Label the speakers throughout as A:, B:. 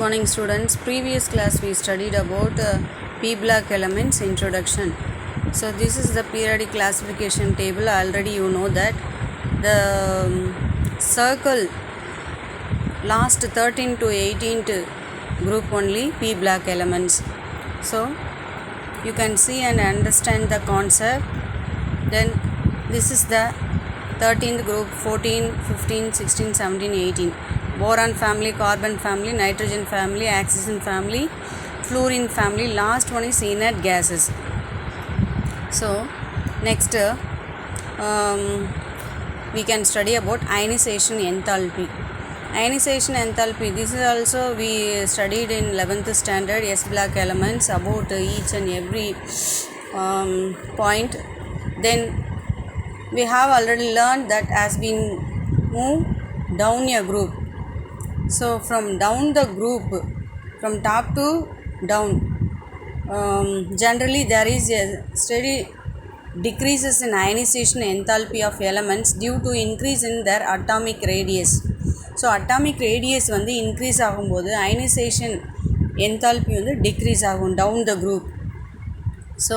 A: Good morning students. Previous class we studied about p block elements introduction. So this is the periodic classification table. Already you know that the circle last 13th to 18th group only p block elements. So you can see and understand the concept. Then this is the 13th group, 14, 15, 16, 17, 18. Boron family, carbon family, nitrogen family, oxygen family, fluorine family. Last one is inert gases. So next we can study about ionization enthalpy. Ionization enthalpy, this is also we studied in 11th standard S block elements about each and every point. Then we have already learned that as we move down a group, so from down the group, from top to down, generally there is a steady decreases in ionization enthalpy of elements due to increase in their atomic radius. So atomic radius வந்து increase ஆகும்போது ionization enthalpy வந்து decrease ஆகும் down the group. So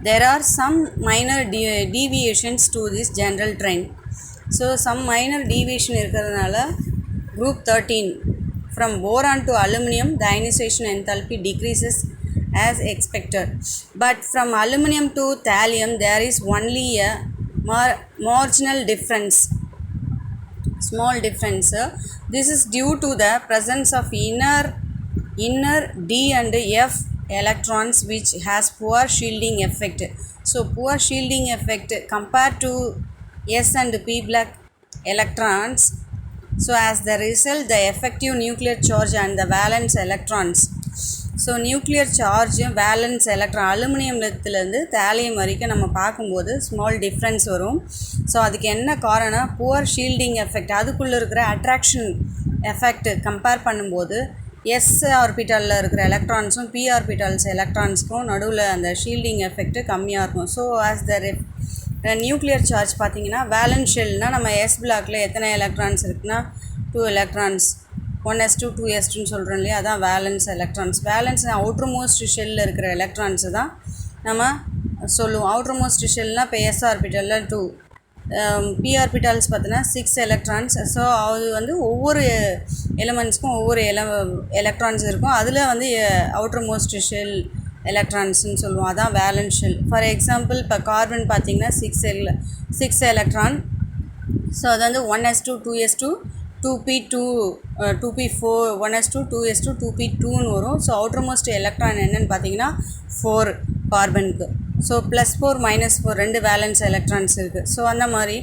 A: there are some minor deviations to this general trend. So some minor deviation இருக்கிறதுனால group 13 from boron to aluminum the ionization enthalpy decreases as expected, but from aluminum to thallium there is only a marginal difference, small difference. This is due to the presence of inner d and f electrons which has poor shielding effect. So poor shielding effect compared to s and p block electrons. So as the result the effective nuclear charge and the valence electrons, so nuclear charge valence electron அலுமினியம்லேருந்து thallium வரைக்கும் நம்ம பார்க்கும்போது small difference வரும். So அதுக்கு என்ன காரணம், poor shielding effect, அதுக்குள்ளே இருக்கிற அட்ராக்ஷன் எஃபெக்ட் கம்பேர் பண்ணும்போது எஸ் ஆர்பிட்டலில் இருக்கிற எலக்ட்ரான்ஸும் பி ஆர்பிட்டல்ஸ் எலக்ட்ரான்ஸ்க்கும் நடுவில் அந்த ஷீல்டிங் எஃபெக்ட் கம்மியாக இருக்கும். ஸோ ஆஸ் த நியூக்ளியர் சார்ஜ் பார்த்திங்கன்னா வேலன்ஸ் ஷெல்னால் நம்ம எஸ் பிளாக்கில் எத்தனை எலக்ட்ரான்ஸ் இருக்குன்னா 2 எலக்ட்ரான்ஸ், 1s2 2s2ன்னு சொல்கிறோம் இல்லையா, அதான் வேலன்ஸ் எலக்ட்ரான்ஸ். வேலன்ஸ் அவுட்ரு மோஸ்ட் ஷெல்லில் இருக்கிற எலக்ட்ரான்ஸு தான் நம்ம சொல்லுவோம். அவுட்ரு மோஸ்ட் ஷெல்னால் இப்போ எஸ் ஆர்பிட்டலில் 2, பி ஆர்பிட்டல்ஸ் பார்த்தீங்கன்னா 6 எலக்ட்ரான்ஸ். ஸோ அது வந்து ஒவ்வொரு எலிமெண்ட்ஸ்க்கும் ஒவ்வொரு எலக்ட்ரான்ஸ் இருக்கும். அதில் வந்து அவுட்ரு மோஸ்ட் ஷெல் எலக்ட்ரான்ஸ்னு சொல்லுவோம், அதான் வேலன்ஸ் ஷெல். ஃபார் எக்ஸாம்பிள் இப்போ கார்பன் பார்த்திங்கன்னா 6 எலக்ட்ரான். ஸோ அது வந்து 1s2 2s2 2p2 2p4 1s2 2s2 2p2ன்னு வரும். ஸோ அவுட்டர் மோஸ்ட் எலக்ட்ரான் என்னென்னு பார்த்தீங்கன்னா 4 கார்பனுக்கு. ஸோ +4 -4 2 வேலன்ஸ் எலக்ட்ரான்ஸ் இருக்குது. ஸோ அந்த மாதிரி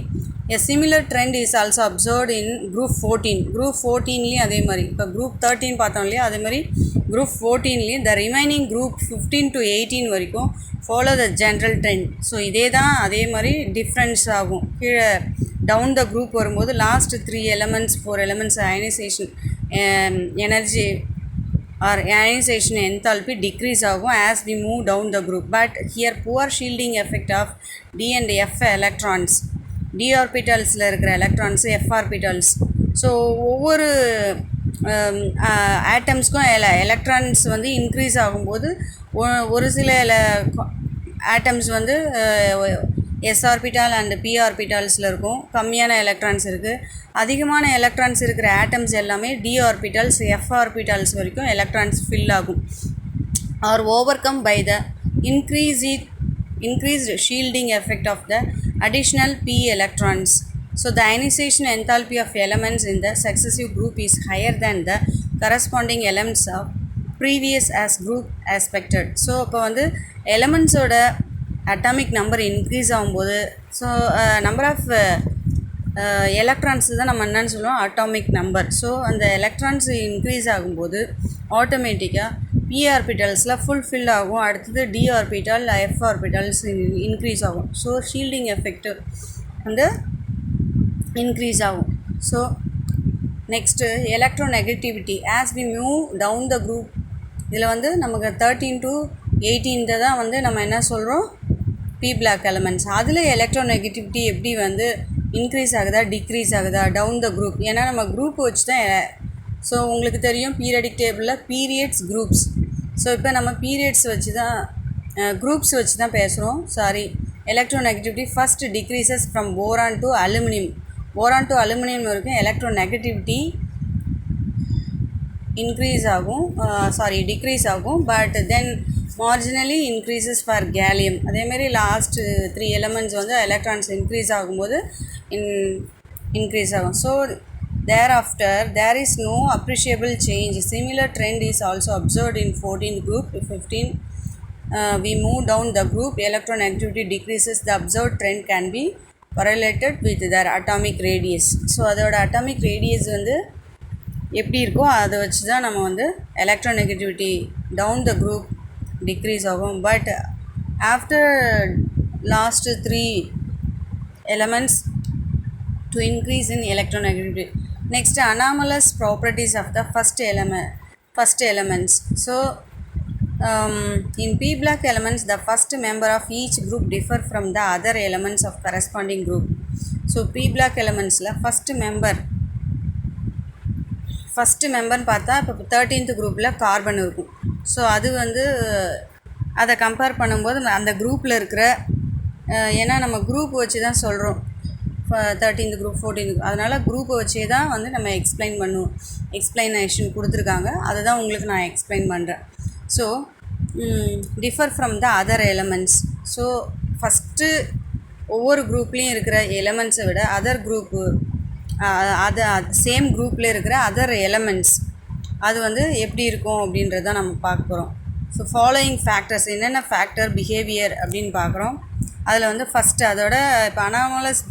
A: a similar trend is also observed in group 14. group 14லேயும் அதே மாதிரி, இப்போ group 13 பார்த்தோம் இல்லையா, அதே மாதிரி group 14லேயும் the remaining group 15 to 18 வரைக்கும் follow the general trend. So இதே தான் அதே மாதிரி டிஃப்ரென்ஸ் ஆகும். கீழே டவுன் த குரூப் வரும்போது last 3 elements 4 elements ionization energy or ionization enthalpy decrease ஆகும் as we move down the group. But here poor shielding effect of d and f electrons, d ஆர்பிட்டல்ஸில் இருக்கிற electrons, f orbitals. So ஒவ்வொரு ஆட்டம்ஸ்க்கும் electrons வந்து increase ஆகும்போது ஒரு சில atoms வந்து S orbital and P ஆர்பிட்டால்ஸில் இருக்கும், கம்மியான எலக்ட்ரான்ஸ் இருக்குது. அதிகமான எலக்ட்ரான்ஸ் இருக்கிற ஆட்டம்ஸ் எல்லாமே டி ஆர்பிட்டால்ஸ் எஃப் ஆர்பிட்டால்ஸ் வரைக்கும் எலக்ட்ரான்ஸ் ஃபில் ஆகும் are over come by the increased shielding effect of the additional p electrons. So the ionization enthalpy of elements in the successive group is higher than the corresponding elements of previous as group expected. So இப்போ வந்து எலமெண்ட்ஸோட atomic number increase ஆகும்போது, so number of electrons தான் நம்ம என்னன்னு சொல்லுவோம் atomic number. So அந்த electrons increase ஆகும்போது ஆட்டோமேட்டிக்காக பி ஆர்பிட்டல்ஸில் ஃபுல்ஃபில் ஆகும். அடுத்தது D orbital F orbitals increase ஆகும். ஸோ ஷீல்டிங் எஃபெக்ட் வந்து இன்க்ரீஸ் ஆகும். So next electronegativity as we move down the group. இதில் வந்து நமக்கு 13 to 18 தான் வந்து நம்ம என்ன சொல்கிறோம் பி பிளாக் எலமெண்ட்ஸ். அதில் எலக்ட்ரோநெகட்டிவிட்டி எப்படி வந்து இன்க்ரீஸ் ஆகுதா டிக்ரீஸ் ஆகுதா டவுன் த குரூப், ஏன்னா நம்ம குரூப் வச்சு தான் ஸோ உங்களுக்கு தெரியும் பீரியடிக் டேபிளில் பீரியட்ஸ் குரூப்ஸ். ஸோ இப்போ நம்ம பீரியட்ஸ் வச்சு தான் குரூப்ஸ் வச்சு தான் பேசுகிறோம். Sorry, electronegativity first decreases from boron to aluminium. Boron to aluminium வரைக்கும் எலக்ட்ரோநெகட்டிவிட்டி இன்க்ரீஸ் ஆகும், டிக்ரீஸ் ஆகும். But then marginally increases for gallium. அதேமாரி லாஸ்ட் 3 எலமெண்ட்ஸ் வந்து எலக்ட்ரான்ஸ் இன்க்ரீஸ் ஆகும்போது இன்க்ரீஸ் ஆகும். So thereafter there is no appreciable change. Similar trend is also observed in 14th group. 15 we move down the group, electronegativity decreases. The observed trend can be correlated with their atomic radius. So அதோட atomic radius வந்து எப்படி இருக்கோ அதை வச்சு தான் நம்ம வந்து electronegativity down the group decrease ஆகும். But after last 3 elements to increase in electronegativity. Next, anomalous properties of the first elements. So in p block elements, the first member of each group differ from the other elements of corresponding group. So p block elements la first member பார்த்தா இப்போ 13th குரூப்பில் carbon இருக்கும். So அது வந்து அதை compare பண்ணும்போது அந்த குரூப்பில் இருக்கிற, ஏன்னா நம்ம குரூப் வச்சு தான் சொல்கிறோம் 13th குரூப் 14th குரூப், அதனால் குரூப்பை வச்சே தான் வந்து நம்ம எக்ஸ்பிளைனேஷன் கொடுத்துருக்காங்க. அதை தான் உங்களுக்கு நான் எக்ஸ்பிளைன் பண்ணுறேன். So differ from the other elements. So first ஒவ்வொரு குரூப்லேயும் இருக்கிற எலமெண்ட்ஸை விட அதர் குரூப்பு அது சேம் குரூப்பில் இருக்கிற அதர் எலமெண்ட்ஸ் அது வந்து எப்படி இருக்கும் அப்படின்றத நம்ம பார்க்க போகிறோம். ஸோ ஃபாலோயிங் ஃபேக்டர்ஸ், என்னென்ன ஃபேக்டர் பிஹேவியர் அப்படின்னு பார்க்குறோம். அதில் வந்து ஃபஸ்ட்டு அதோட இப்போ அனாமலஸ்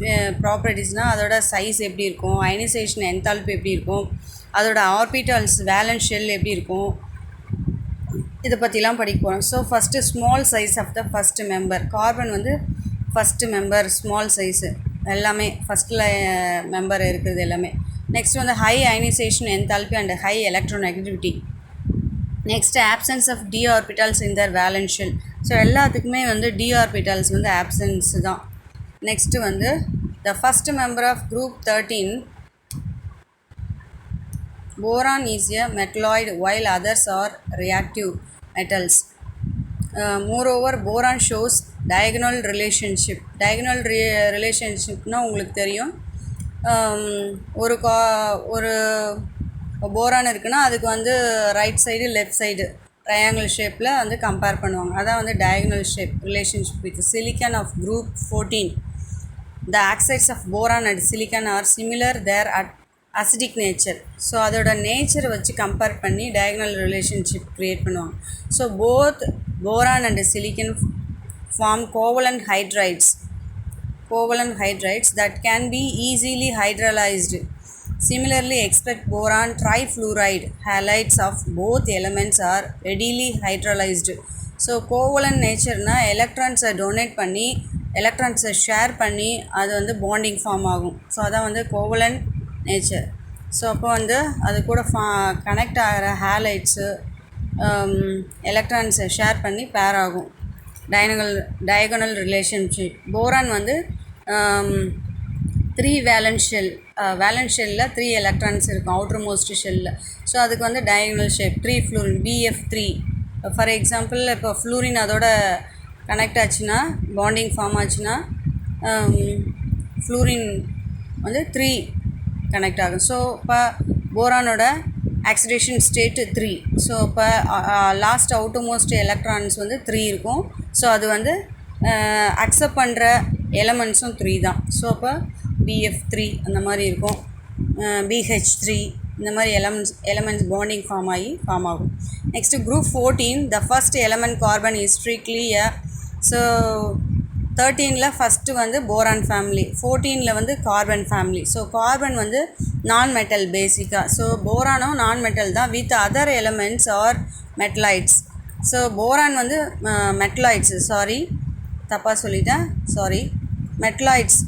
A: ப்ராப்பர்ட்டிஸ்னால் அதோட சைஸ் எப்படி இருக்கும், அயனைசேஷன் என்தால்பி எப்படி இருக்கும், அதோட ஆர்பிட்டல்ஸ் வேலன்ஸ் ஷெல் எப்படி இருக்கும், இதை பற்றிலாம் படிக்க போகிறோம். So first small size of the first member. Carbon வந்து ஃபஸ்ட்டு மெம்பர் ஸ்மால் சைஸு எல்லாமே ஃபஸ்ட்டில் மெம்பர் இருக்கிறது எல்லாமே. நெக்ஸ்ட் வந்து high ionisation enthalpy and high electronegativity. Next absence of D orbitals in the valence shell. So எல்லாத்துக்குமே வந்து D orbitals வந்து absence தான். நெக்ஸ்ட்டு வந்து the first member of group 13 boron is a metalloid while others are reactive metals. Moreover, boron shows diagonal relationship. Diagonal relationshipனா உங்களுக்கு தெரியும், ஒரு boron இருக்குன்னா அதுக்கு வந்து right side left side triangle ஷேப்பில் வந்து கம்பேர் பண்ணுவாங்க. அதான் வந்து diagonal shape relationship with silicon of group 14. The oxides of boron and silicon are similar there at acidic nature. So அதோட நேச்சரை வச்சு கம்பேர் பண்ணி டயகனல் ரிலேஷன்ஷிப் க்ரியேட் பண்ணுவாங்க. So both boron and silicon form covalent hydrides that can be easily hydrolyzed. Similarly, expect boron trifluoride halides of both elements are readily hydrolyzed. So covalent நேச்சர்னா எலக்ட்ரான்ஸை donate பண்ணி எலக்ட்ரான்ஸை share பண்ணி அது வந்து bonding form ஆகும். So அதான் வந்து கோவலன் நேச்சர். ஸோ அப்போ வந்து அது கூட கனெக்ட் ஆகிற ஹேலைட்ஸு எலக்ட்ரான்ஸை ஷேர் பண்ணி பேர் ஆகும். Diagonal relationship. போரான் வந்து 3 வேலன்ஸ் ஷெல்லில் 3 எலக்ட்ரான்ஸ் இருக்கும் அவுட்டர் மோஸ்ட் ஷெல்லில். ஸோ அதுக்கு வந்து diagonal shape 3 fluorine BF3. For example இப்போ ஃப்ளூரின் அதோட கனெக்ட் ஆச்சுன்னா பாண்டிங் ஃபார்ம் ஆச்சுன்னா ஃப்ளூரின் வந்து 3 கனெக்ட் ஆகும். ஸோ இப்போ போரானோட ஆக்சிடேஷன் ஸ்டேட்டு 3. ஸோ இப்போ லாஸ்ட் அவுட்டர்மோஸ்ட் எலக்ட்ரான்ஸ் வந்து 3 இருக்கும். ஸோ அது வந்து அக்செப்ட் பண்ணுற எலமெண்ட்ஸும் 3 தான். ஸோ அப்போ BF3 அந்த மாதிரி இருக்கும், BH3 இந்த மாதிரி எலமெண்ட்ஸ் பாண்டிங் ஃபார்ம் ஆகும். Next group 14, the first element carbon is strictly so 13ல் ஃபஸ்ட்டு வந்து போரான் ஃபேமிலி, 14ல் வந்து கார்பன் ஃபேமிலி. ஸோ கார்பன் வந்து நான் மெட்டல் பேசிக்காக. ஸோ போரானும் நான் மெட்டல் தான் with other elements are metalloids. So boron வந்து metalloids, metalloids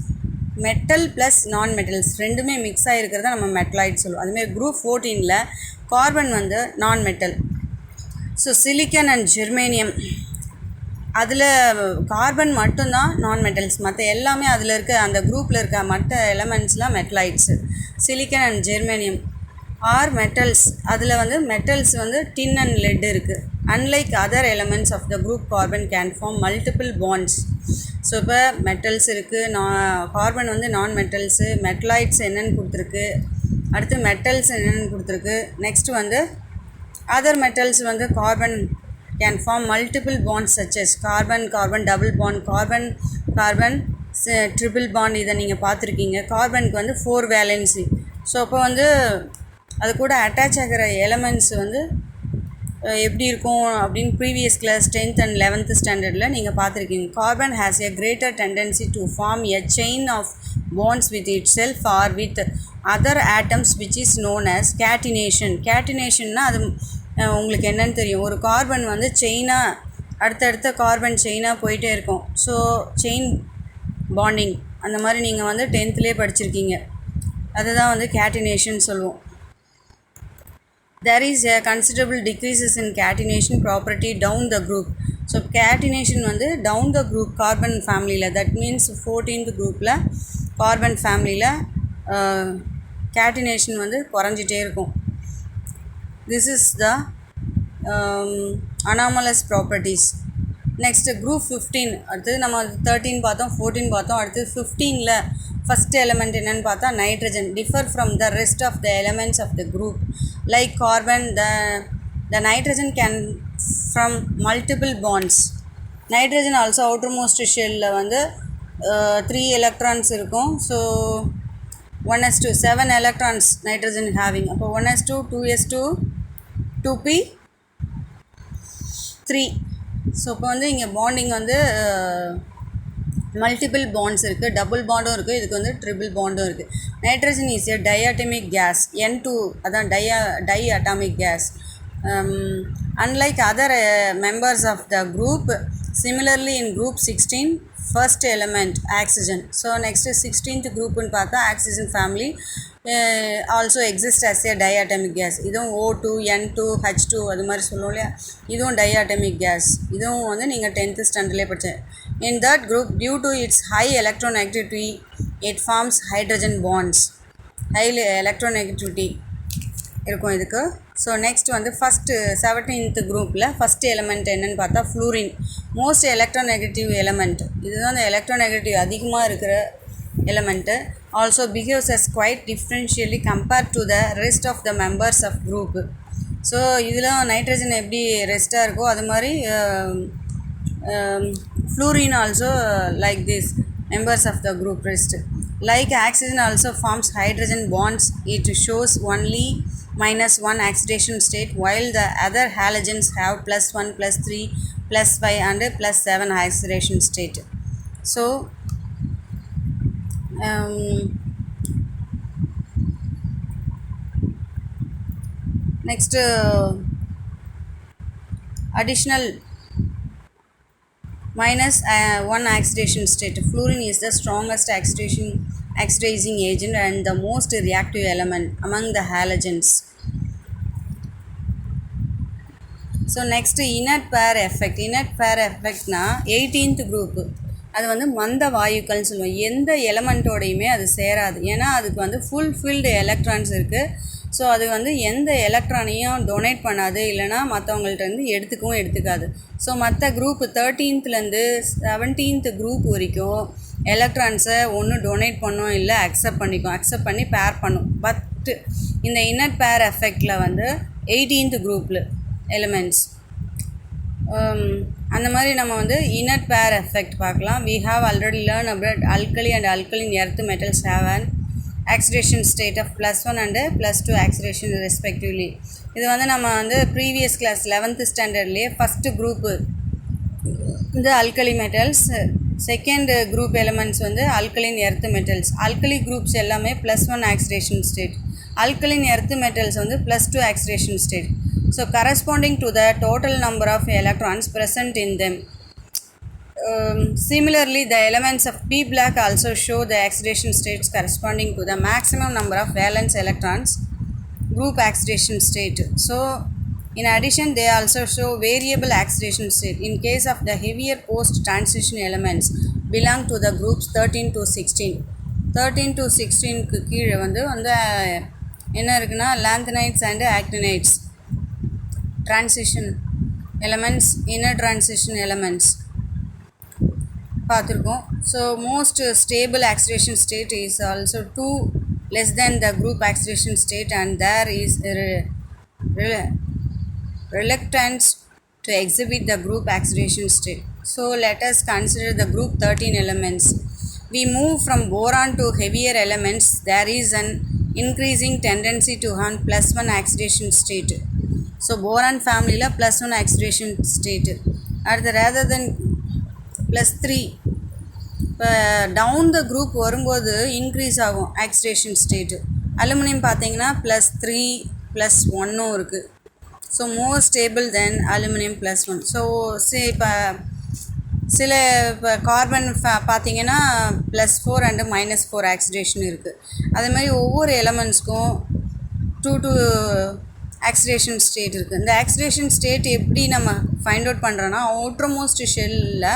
A: metal plus non metals ரெண்டுமே mix ஆகிருக்கிறத நம்ம மெட்டலாய்ட் சொல்லுவோம். அதுமாதிரி குரூப் 14ல் கார்பன் வந்து non metal. So silicon and germanium, அதில் கார்பன் மட்டும்தான் நான் மெட்டல்ஸ், மற்ற எல்லாமே அதில் இருக்க அந்த குரூப்பில் இருக்க மற்ற எலமெண்ட்ஸ்லாம் metalloids. Silicon and germanium are metals, அதில் வந்து மெட்டல்ஸ் வந்து டின் அண்ட் லெட் இருக்குது. Unlike other elements of the group carbon can form multiple bonds. So இப்போ மெட்டல்ஸ் இருக்குது, கார்பன் வந்து நான் மெட்டல்ஸு, மெட்டலாய்ட்ஸ் என்னென்னு கொடுத்துருக்கு, அடுத்து மெட்டல்ஸ் என்னென்னு கொடுத்துருக்கு. நெக்ஸ்ட் வந்து அதர் மெட்டல்ஸ் வந்து carbon can form multiple bonds such as carbon carbon double bond, carbon carbon triple bond. இதை நீங்கள் பார்த்துருக்கீங்க. கார்பனுக்கு வந்து 4 வேலன்சி. ஸோ அப்போ வந்து அது கூட அட்டாச் ஆகிற எலமெண்ட்ஸ் வந்து எப்படி இருக்கும் அப்படின்னு previous class 10th and 11th ஸ்டாண்டர்டில் நீங்கள் பார்த்துருக்கீங்க. Carbon has a greater tendency to form a chain of bonds with itself or with other atoms which is known as catenation. கேட்டினேஷன்னா அது உங்களுக்கு என்னன்னு தெரியும். ஒரு கார்பன் வந்து செயினாக அடுத்தடுத்த கார்பன் செயினாக போயிட்டே இருக்கும். ஸோ செயின் பாண்டிங் அந்த மாதிரி நீங்கள் வந்து 10thலேயே படிச்சிருக்கீங்க. அதுதான் வந்து கேட்டினேஷன் சொல்லுவோம். There is a considerable decreases in catenation property down the group. So catenation வந்து down the group carbon family, that means 14th groupல carbon familyல catenation வந்து குறைஞ்சிட்டே இருக்கும். This is the anomalous properties. Next group 15, அடுத்து நம்ம 13 பார்த்தோம், 14 பார்த்தோம். அடுத்து 15ல ஃபஸ்ட் எலமெண்ட் என்னென்னு பார்த்தா nitrogen. Differ from the rest of the elements of the group. Like carbon, the nitrogen can from multiple bonds. Nitrogen also outermost ஷெல்லில் வந்து 3 electrons இருக்கும். So 1s2 7 electrons nitrogen having. அப்போ 1s2 2s2 2p3. ஸோ இப்போ வந்து இங்கே bonding வந்து multiple bonds இருக்குது, double பாண்டும் இருக்குது, இதுக்கு வந்து ட்ரிபிள் பாண்டும் இருக்குது. Nitrogen is a diatomic gas. N2 அதான் diatomic gas. Unlike other members of the group, similarly in group 16, first element oxygen. So next 16th group ன்னு பார்த்தா oxygen family also exists as a diatomic gas. இதுவும் O2 N2 H2 அது மாதிரி சொல்லுவோம் இல்லையா, இதுவும் diatomic gas. இதுவும் வந்து நீங்கள் 10th ஸ்டாண்டர்ட்லேயே படித்தேன். In that group, due to its high electronegativity, it forms hydrogen bonds. High electronegativity இருக்கும் இதுக்கு. ஸோ நெக்ஸ்ட் வந்து ஃபஸ்ட்டு 17th குரூப்பில் ஃபஸ்ட் எலமெண்ட் என்னென்னு பார்த்தா ஃப்ளூரின். Most electronegative element. இதுதான் அந்த எலக்ட்ரோநெகட்டிவ் அதிகமாக இருக்கிற element. Also behaves as quite differentially compared to the rest of the members of group. So இதில் நைட்ரஜன் எப்படி ரெஸ்ட்டாக இருக்கோ அது மாதிரி fluorine also like this members of the group rest. Like oxygen also forms hydrogen bonds. It shows only -1 oxidation state, while the other halogens have +1 +3 +5 and +7 oxidation state. So next additional -1 oxidation state. Fluorine is the strongest oxidizing agent and the most reactive element among the halogens. So next inert pair effect. Inert pair effect na 18th group. அது வந்து மந்த வாயுக்கள்னு சொல்லுவோம். எந்த எலமெண்ட்டோடையுமே அது சேராது. ஏன்னா அதுக்கு வந்து ஃபுல்ஃபில்டு எலக்ட்ரான்ஸ் இருக்குது. ஸோ அது வந்து எந்த எலக்ட்ரானையும் டொனேட் பண்ணாது, இல்லைனா மற்றவங்கள்ட்டேருந்து எடுத்துக்காது. ஸோ மற்ற குரூப் 13th 17th குரூப் வரைக்கும் எலக்ட்ரான்ஸை ஒன்று டொனேட் பண்ணும், இல்லை அக்செப்ட் பண்ணி பேர் பண்ணும். பட் இந்த இன்னட் பேர் எஃபெக்டில் வந்து 18th குரூப்பில் எலிமெண்ட்ஸ் அந்த மாதிரி நம்ம வந்து இன்னட் பேர் எஃபெக்ட் பார்க்கலாம். We have already learned about alkali and alkaline earth metals have an oxidation state of +1 and +2 oxidation respectively. இது வந்து நம்ம வந்து ப்ரீவியஸ் கிளாஸ் 11th ஸ்டாண்டர்ட்லேயே ஃபஸ்ட்டு குரூப்பு இந்த alkali metals, second group elements வந்து alkaline earth metals. Alkali groups எல்லாமே +1 oxidation state, alkaline earth metals வந்து +2 oxidation state. So corresponding to the total number of electrons present in them. Similarly, the elements of P black also show the oxidation states corresponding to the maximum number of valence electrons group oxidation state. So in addition, they also show variable oxidation state. In case of the heavier post transition elements belong to the groups 13 to 16. 13 to 16 க்கு கீழே வந்து என்ன இருக்குன்னா lanthanides and actinides transition elements, inner transition elements பார்த்துருக்கோம். So most stable oxidation state is also 2 less than the group acceleration state, and there is reluctance to exhibit the group acceleration state. So let us consider the group 13 elements. We move from boron to heavier elements. There is an increasing tendency to earn +1 acceleration state. So boron family la +1 acceleration state. Rather than +3. இப்போ down the group வரும்போது increase ஆகும் oxidation state. Aluminium பார்த்தீங்கன்னா +3 +1 இருக்குது. So more stable தென் aluminium +1. So இப்போ சில இப்போ carbon பார்த்தீங்கன்னா +4 and -4 oxidation இருக்குது. அதேமாதிரி ஒவ்வொரு எலமெண்ட்ஸ்க்கும் 2 ஆக்சிடேஷன் ஸ்டேட் இருக்குது. இந்த ஆக்சிடேஷன் ஸ்டேட் எப்படி நம்ம ஃபைண்ட் அவுட் பண்ணுறோன்னா அவுட்டர் மோஸ்ட் ஷெல்லில்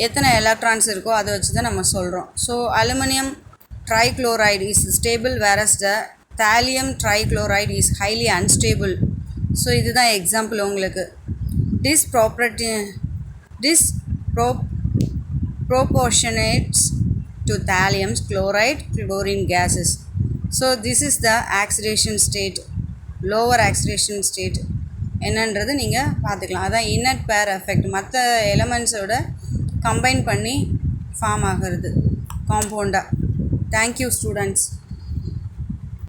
A: எத்தனை எலக்ட்ரான்ஸ் இருக்கோ அதை வச்சு தான் நம்ம சொல்கிறோம். So aluminium trichloride is stable, various the thallium trichloride is highly unstable. So இதுதான் எக்ஸாம்பிள் உங்களுக்கு. proportionates to thallium chloride chlorine gases. So this is the oxidation state, lower oxidation state என்னன்றது நீங்கள் பார்த்துக்கலாம். அதான் இன்னட் பேர் எஃபெக்ட், மற்ற எலமெண்ட்ஸோட combine பண்ணி form ஆகிறது காம்பவுண்டாக. Thank you students.